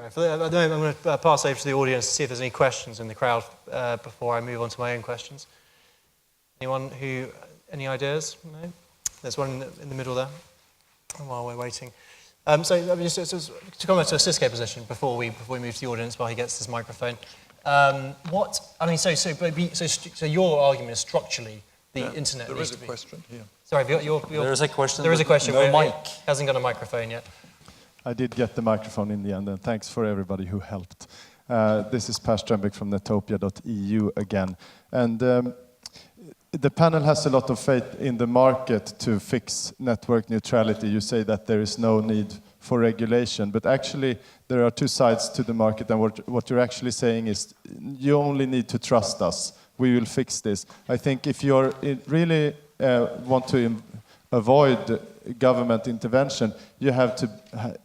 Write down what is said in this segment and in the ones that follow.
At the moment, I'm going to pass over to the audience to see if there's any questions in the crowd before I move on to my own questions. Anyone who, any ideas? No? There's one in the middle there while we're waiting. Just to comment to a Cisco position before we move to the audience while he gets his microphone. So your argument is structurally the internet. There is a question here. Sorry, there is a question. There is a question. No mic. Hasn't got a microphone yet. I did get the microphone in the end, and thanks for everybody who helped. This is Per Strömbäck from netopia.eu again. And the panel has a lot of faith in the market to fix network neutrality. You say that there is no need for regulation, but actually there are two sides to the market, and what you're actually saying is you only need to trust us. We will fix this. I think if you really want to avoid government intervention, you have to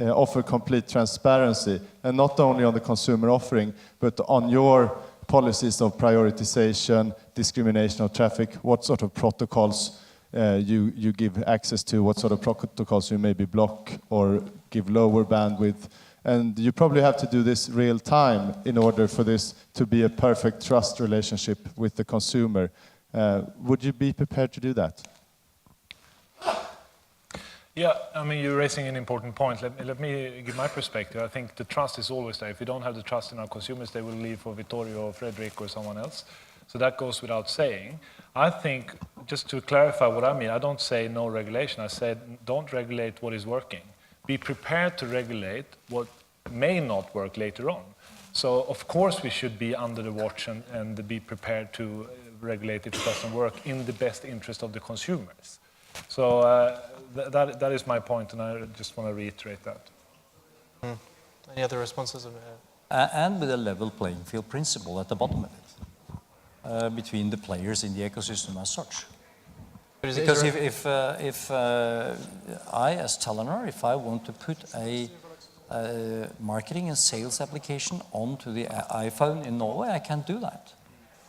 offer complete transparency, and not only on the consumer offering, but on your policies of prioritization, discrimination of traffic, what sort of protocols you give access to, what sort of protocols you maybe block or give lower bandwidth. And you probably have to do this real time in order for this to be a perfect trust relationship with the consumer. Would you be prepared to do that? Yeah, I mean, you're raising an important point. Let me give my perspective. I think the trust is always there. If we don't have the trust in our consumers, they will leave for Vittorio or Fredrik or someone else. So that goes without saying. I think, just to clarify what I mean, I don't say no regulation. I said don't regulate what is working. Be prepared to regulate what may not work later on. So, of course, we should be under the watch and be prepared to regulate if it doesn't work in the best interest of the consumers. So that is my point, and I just want to reiterate that. Any other responses? And with a level playing field principle at the bottom of it, between the players in the ecosystem as such. Because if I, as Telenor, if I want to put a marketing and sales application onto the iPhone in Norway, I can't do that.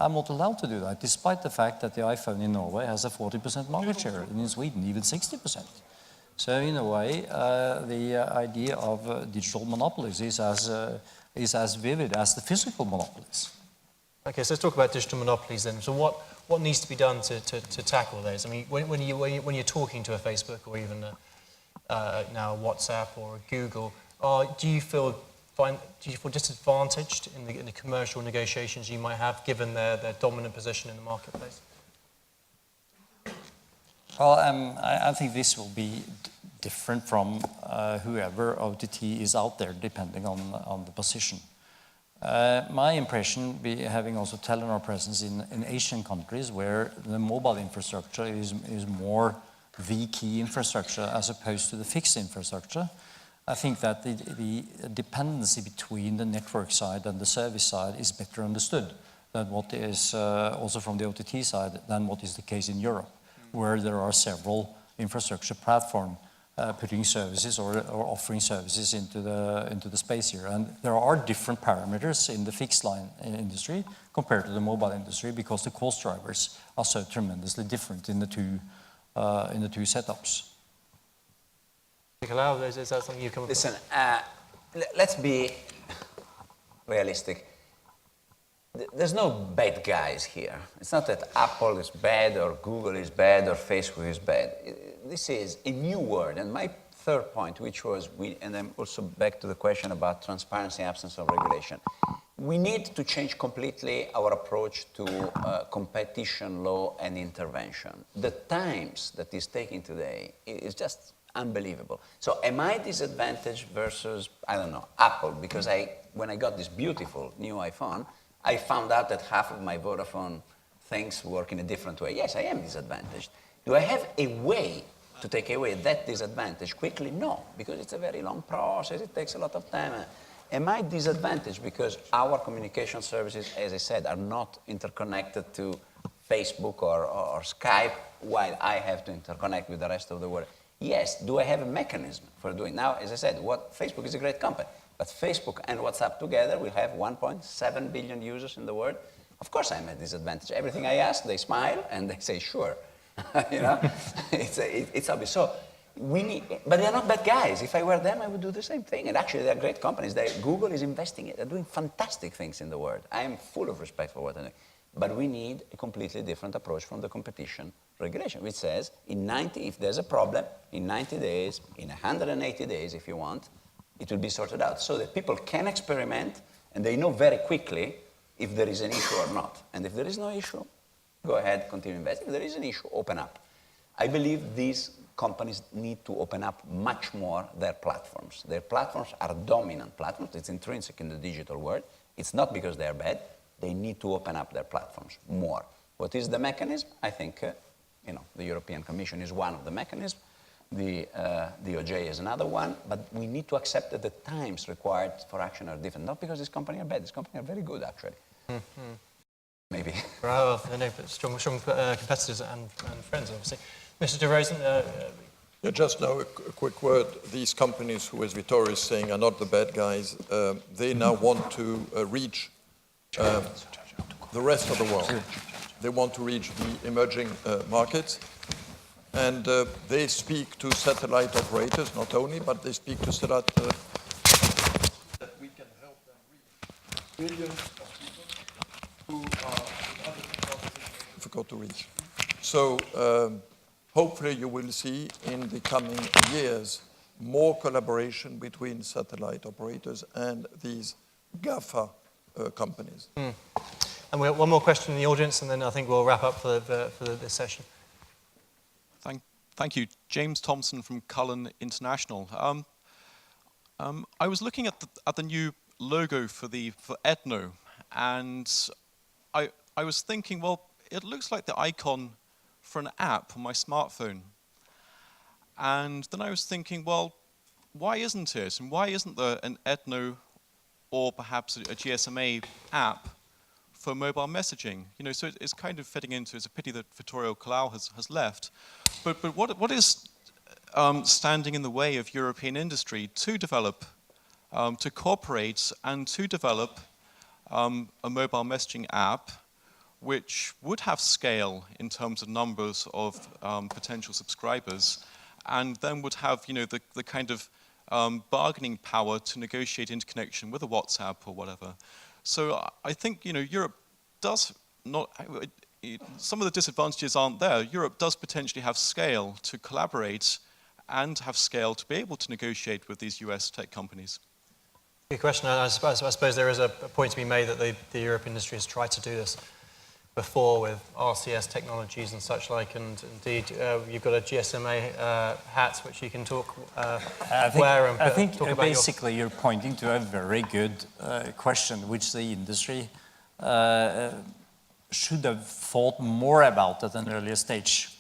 I'm not allowed to do that, despite the fact that the iPhone in Norway has a 40% market share, and in Sweden even 60%. So in a way, the idea of digital monopolies is as vivid as the physical monopolies. Okay, so let's talk about digital monopolies then. So what needs to be done to tackle those? I mean, when you're talking to a Facebook or even now a WhatsApp or a Google, do you feel disadvantaged in the commercial negotiations you might have, given their dominant position in the marketplace? Well, I think this will be different from whoever OTT is out there, depending on the position. My impression, having also Telenor presence in Asian countries where the mobile infrastructure is more the key infrastructure as opposed to the fixed infrastructure, I think that the dependency between the network side and the service side is better understood than what is also from the OTT side than what is the case in Europe, where there are several infrastructure platforms putting services or offering services into the space here. And there are different parameters in the fixed line industry compared to the mobile industry because the cost drivers are so tremendously different in the two setups. Colao, is that something you come up with? Listen, let's be realistic. There's no bad guys here. It's not that Apple is bad or Google is bad or Facebook is bad. This is a new world. And my third point, which was, and I'm also back to the question about transparency, absence of regulation. We need to change completely our approach to competition law and intervention. The times that is taking today is just unbelievable. So am I disadvantaged versus, I don't know, Apple? Because when I got this beautiful new iPhone, I found out that half of my Vodafone things work in a different way. Yes, I am disadvantaged. Do I have a way to take away that disadvantage quickly? No, because it's a very long process. It takes a lot of time. Am I disadvantaged because our communication services, as I said, are not interconnected to Facebook or Skype, while I have to interconnect with the rest of the world? Yes. Do I have a mechanism for doing? Now, as I said, Facebook is a great company, but Facebook and WhatsApp together will have 1.7 billion users in the world. Of course, I'm at a disadvantage. Everything I ask, they smile and they say, sure. You know, it's obvious. So, but they're not bad guys. If I were them, I would do the same thing. And actually, they're great companies. Google is investing in it. They're doing fantastic things in the world. I am full of respect for what they're doing. But we need a completely different approach from the competition regulation, which says if there's a problem, in 90 days, in 180 days, if you want, it will be sorted out so that people can experiment and they know very quickly if there is an issue or not. And if there is no issue, go ahead, continue investing. If there is an issue, open up. I believe these companies need to open up much more their platforms. Their platforms are dominant platforms. It's intrinsic in the digital world. It's not because they're bad. They need to open up their platforms more. What is the mechanism? I think the European Commission is one of the mechanisms. The DOJ is another one. But we need to accept that the times required for action are different. Not because these companies are bad. These companies are very good, actually. Mm-hmm. Maybe. Well, strong competitors and friends, obviously. Mr. Rosen. Yeah, just now a quick word. These companies, who, as Vittorio is saying, are not the bad guys. They now want to reach the rest of the world. They want to reach the emerging markets. And they speak to satellite operators, not only, but they speak to satellite that we can help them reach billions of people who are in other technologies difficult to reach. So hopefully you will see in the coming years more collaboration between satellite operators and these GAFA companies. Mm. And we have one more question in the audience, and then I think we'll wrap up for this session. Thank you. James Thompson from Cullen International. I was looking at the new logo for ETNO, and I was thinking, well, it looks like the icon for an app on my smartphone. And then I was thinking, well, why isn't it? And why isn't there an ETNO or perhaps a GSMA app for mobile messaging? So it's kind of fitting into, it's a pity that Vittorio Colao has left. But what is standing in the way of European industry to develop, to cooperate and to develop a mobile messaging app which would have scale in terms of numbers of potential subscribers, and then would have the kind of bargaining power to negotiate interconnection with a WhatsApp or whatever. So I think Europe does not. Some of the disadvantages aren't there. Europe does potentially have scale to collaborate and have scale to be able to negotiate with these US tech companies. Good question. I suppose there is a point to be made that the European industry has tried to do this before with RCS technologies and such like, and indeed you've got a GSMA hat which you can wear and I think talk about basically you're pointing to a very good question which the industry should have thought more about at an earlier stage.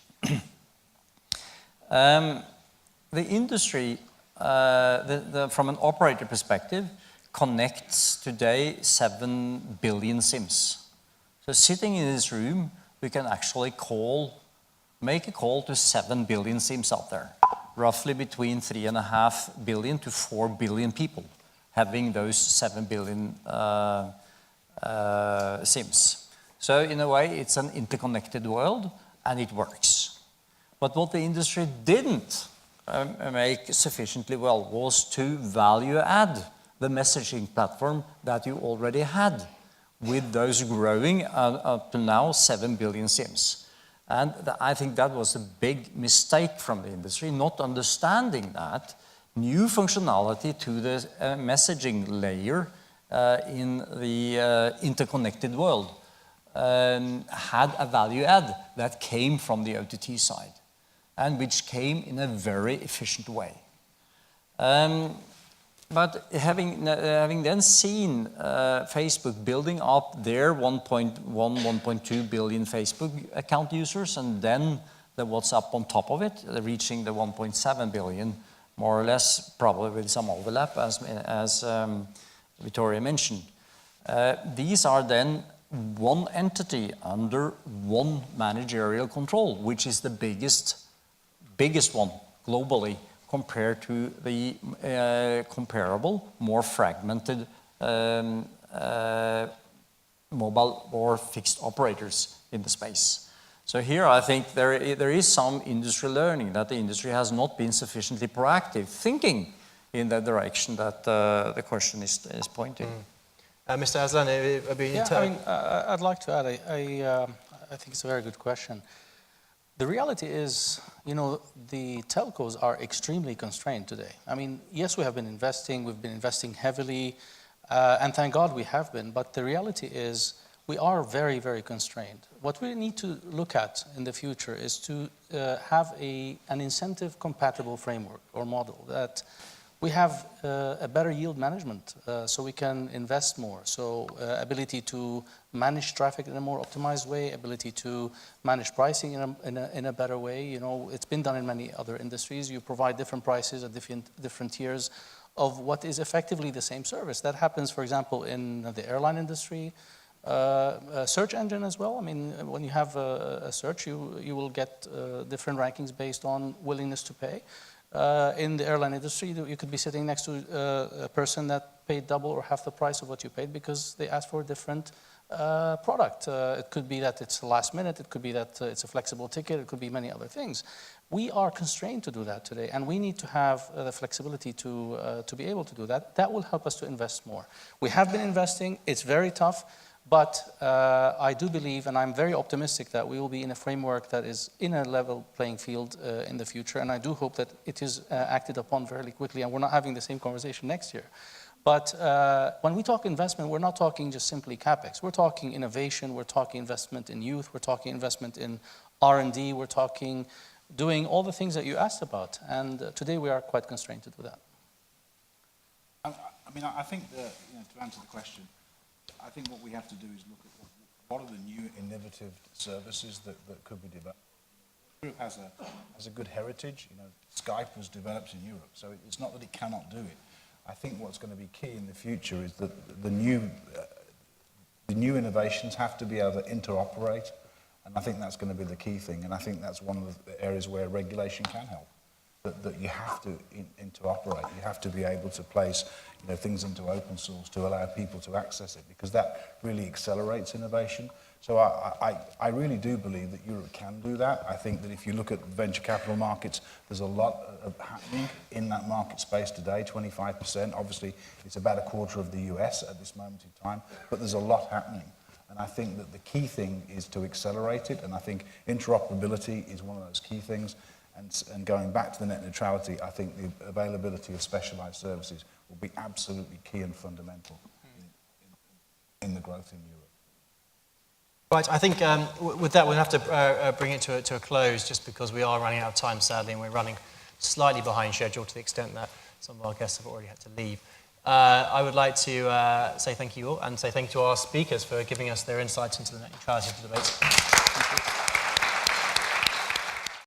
The industry, from an operator perspective, connects today 7 billion SIMs. So sitting in this room, we can actually make a call to 7 billion SIMs out there, roughly between 3.5 billion to 4 billion people having those 7 billion SIMs. So in a way, it's an interconnected world, and it works. But what the industry didn't make sufficiently well was to value add the messaging platform that you already had, with those growing up to now 7 billion SIMs. And I think that was a big mistake from the industry, not understanding that new functionality to the messaging layer in the interconnected world had a value add that came from the OTT side, and which came in a very efficient way. But having then seen Facebook building up their 1.2 billion Facebook account users, and then the WhatsApp on top of it, reaching the 1.7 billion, more or less, probably with some overlap, as Vittorio mentioned. These are then one entity under one managerial control, which is the biggest one globally, compared to the comparable, more fragmented mobile or fixed operators in the space. So here I think there is some industry learning that the industry has not been sufficiently proactive, thinking in the direction that the question is pointing. Mr. Aslan, I'd like to add, I think it's a very good question. The reality is, the telcos are extremely constrained today. I mean, yes, we've been investing heavily, and thank God we have been, but the reality is we are very, very constrained. What we need to look at in the future is to have an incentive-compatible framework or model that we have a better yield management, so we can invest more. So ability to manage traffic in a more optimized way, ability to manage pricing in a better way. It's been done in many other industries. You provide different prices at different tiers of what is effectively the same service. That happens, for example, in the airline industry, search engine as well. I mean, when you have a search, you will get different rankings based on willingness to pay. In the airline industry, you could be sitting next to a person that paid double or half the price of what you paid because they asked for a different product. It could be that it's last minute, it could be that it's a flexible ticket, it could be many other things. We are constrained to do that today, and we need to have the flexibility to be able to do that. That will help us to invest more. We have been investing, it's very tough, but I do believe, and I'm very optimistic, that we will be in a framework that is in a level playing field in the future, and I do hope that it is acted upon fairly quickly, and we're not having the same conversation next year. But when we talk investment, we're not talking just simply CapEx. We're talking innovation, we're talking investment in youth, we're talking investment in R&D, we're talking doing all the things that you asked about, and today we are quite constrained to do that. I think that, to answer the question, I think what we have to do is look at what are the new innovative services that could be developed. Europe has a good heritage. Skype was developed in Europe, so it's not that it cannot do it. I think what's going to be key in the future is that the new innovations have to be able to interoperate, and I think that's going to be the key thing. And I think that's one of the areas where regulation can help. That you have to interoperate. You have to be able to place things into open source to allow people to access it, because that really accelerates innovation. So I really do believe that Europe can do that. I think that if you look at venture capital markets, there's a lot happening in that market space today, 25%. Obviously, it's about a quarter of the US at this moment in time, but there's a lot happening. And I think that the key thing is to accelerate it, and I think interoperability is one of those key things. And going back to the net neutrality, I think the availability of specialized services will be absolutely key and fundamental in the growth in Europe. Right, I think with that we'll have to bring it to a close, just because we are running out of time, sadly, and we're running slightly behind schedule to the extent that some of our guests have already had to leave. I would like to say thank you all, and say thank you to our speakers for giving us their insights into the net neutrality debate.